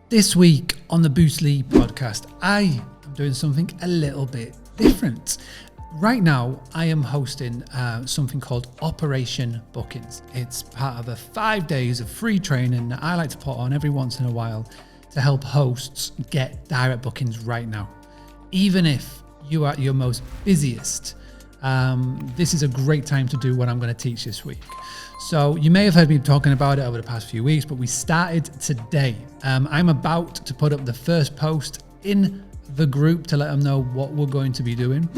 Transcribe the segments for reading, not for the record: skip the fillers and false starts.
This week on the Boostly podcast, I am doing something a little bit different. Right now, I am hosting something called Operation Bookings. It's part of 5 days of free training that I like to put on every once in a while to help hosts get direct bookings right now. Even if you are at your most busiest, this is a great time to do what I'm going to teach this week. So you may have heard me talking about it over the past few weeks, but we started today. I'm about to put up the first post in the group to let them know what we're going to be doing.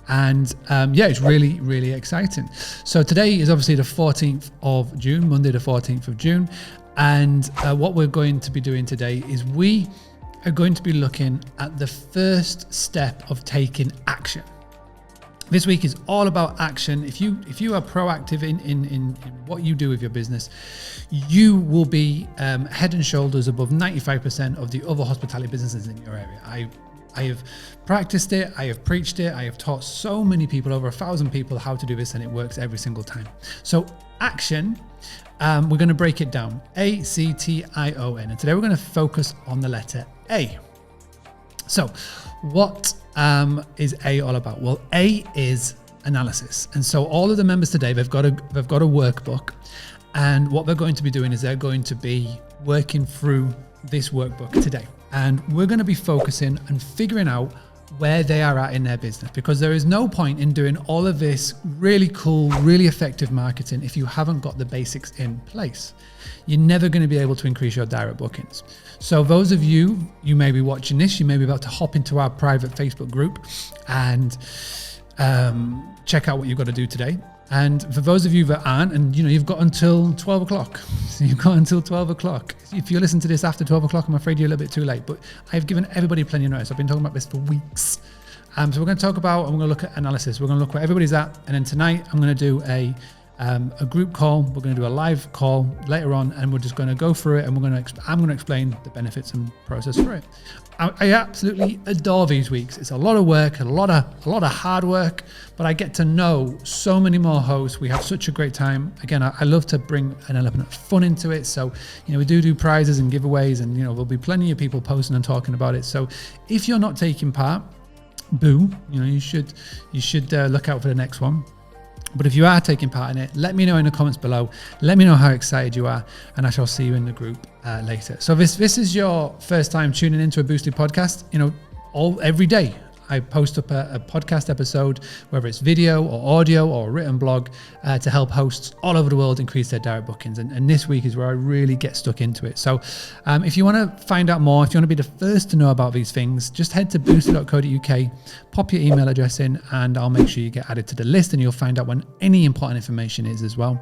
And it's really, really exciting. So today is obviously the 14th of June, Monday the 14th of June. And what we're going to be doing today is we are going to be looking at the first step of taking action. This week is all about action. If you are proactive in what you do with your business, you will be head and shoulders above 95% of the other hospitality businesses in your area. I have practiced it, I have preached it, I have taught so many people, over 1,000 people, how to do this, and it works every single time. So action, we're going to break it down, A-C-T-I-O-N, and today we're going to focus on the letter A. So what is A all about? Well, A is analysis. And so all of the members today, they've got a workbook, and what they're going to be doing is they're going to be working through this workbook today. And we're going to be focusing and figuring out where they are at in their business, because there is no point in doing all of this really cool, really effective marketing if you haven't got the basics in place. You're never going to be able to increase your direct bookings. So those of you may be watching this, you may be about to hop into our private Facebook group and check out what you've got to do today. And for those of you that aren't, and you've got until 12 o'clock. So you've got until 12 o'clock. If you listen to this after 12 o'clock, I'm afraid you're a little bit too late, but I've given everybody plenty of notice. I've been talking about this for weeks. So we're going to talk about, and we're going to look at analysis. We're going to look where everybody's at. And then tonight I'm going to do a group call. We're going to do a live call later on, and we're just going to go through it, and I'm going to explain the benefits and process for it. I absolutely adore these weeks. It's a lot of work, a lot of hard work, but I get to know so many more hosts. We have such a great time. Again, I love to bring an element of fun into it. So, we do prizes and giveaways, and there'll be plenty of people posting and talking about it. So if you're not taking part, boo, you should look out for the next one. But if you are taking part in it, let me know in the comments below. Let me know how excited you are, and I shall see you in the group later. So this is your first time tuning into a Boostly podcast. Every day I post up a podcast episode, whether it's video or audio or a written blog, to help hosts all over the world increase their direct bookings. And this week is where I really get stuck into it. So if you want to find out more, if you want to be the first to know about these things, just head to boostly.co.uk, pop your email address in, and I'll make sure you get added to the list, and you'll find out when any important information is as well.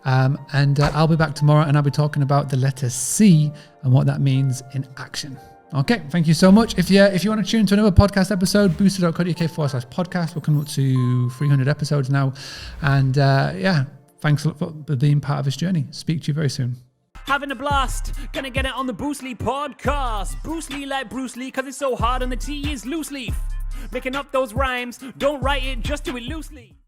I'll be back tomorrow, and I'll be talking about the letter C and what that means in action. Okay, thank you so much. If you want to tune to another podcast episode, boostly.co.uk/podcast. We're coming up to 300 episodes now. And thanks a lot for being part of this journey. Speak to you very soon. Having a blast, gonna get it on the Boostly podcast. Boostly like Bruce Lee, cause it's so hard and the T is loose leaf. Making up those rhymes, don't write it, just do it loosely.